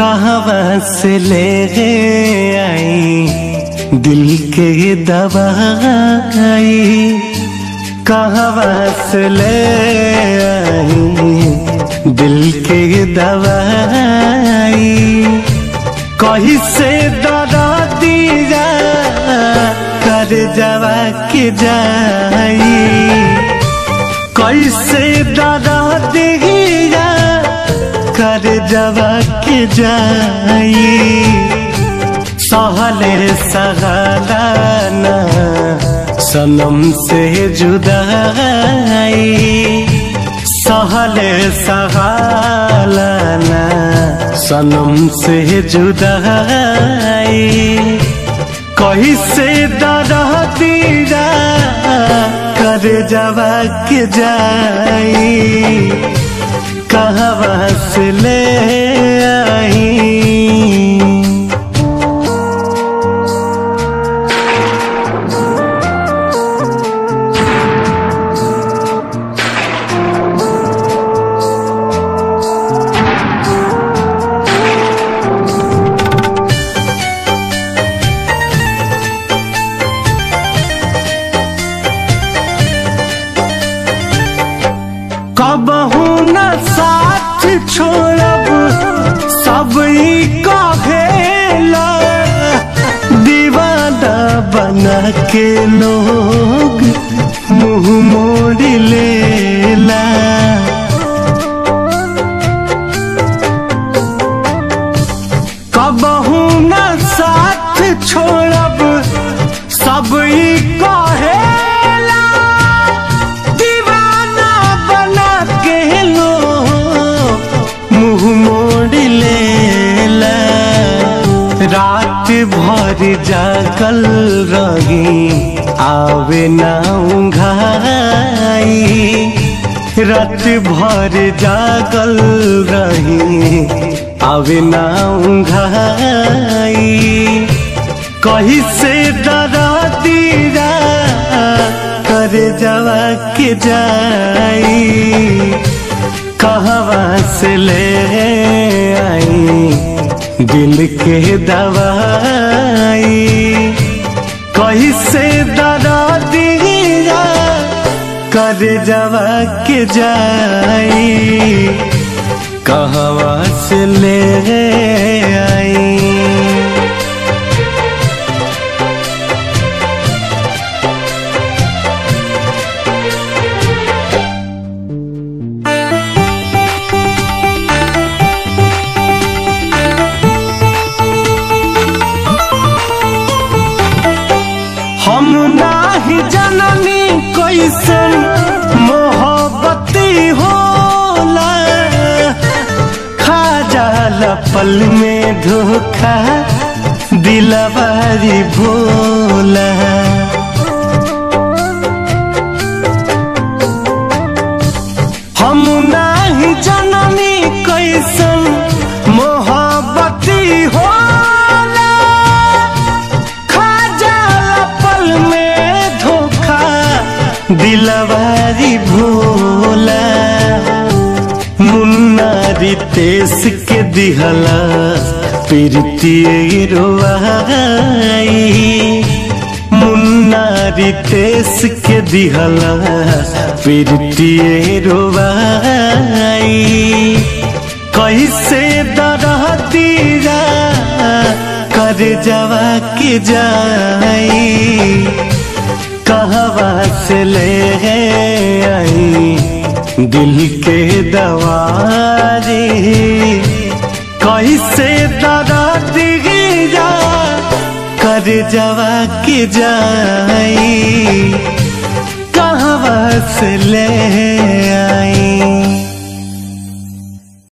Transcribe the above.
कहाँ से ले आई दिल के दवाई, कहाँ से ले आई दिल के दवाई। कहीं से दरा दिया कर जवा के जाई, कैसे दरा दिया कर जवा के जाई। सहले सहलाना सनम से जुदाई, सहले सहलाना सनम से जुदाई। कैसे दरा दिया कर जवा के जाई, कहाँ से ले आई। कबहू न साथ छोड़ब सब कहेला, दीवाना बना के लोग मुँह मोड़ लेला। कबहू न साथ छोड़ब सब कहेला, दीवाना बना के लोग मुँह मोड़ लेला। रात भर जागल रही आवे ना उंघाई, रात भर जागल रही आवे ना उंघाई। कहीं से डरा दिया कर जवा के जाई, कहाँ से ले आई दिल के दवाई। कहीं से डरा दिया कर जवा के जाई, कहाँ से ले आई। हम नाही जननी कैसन मोहब्बती होला, खा जाला पल में धोखा दिलवारी भोला। हम नाही जननी कैसन मोहब्बती होला, दिलवारी भोला। मुन्ना रितेश के दिहला प्रीति रोवाई, मुन्ना रितेश के दिहला प्रीति रोवाई। कैसे दरा दिया कर जवा के जाई, कहाँ से ले आई दिल के दवाई। कैसे दरा दिया कर जवा के जाई, कहाँ से ले आई।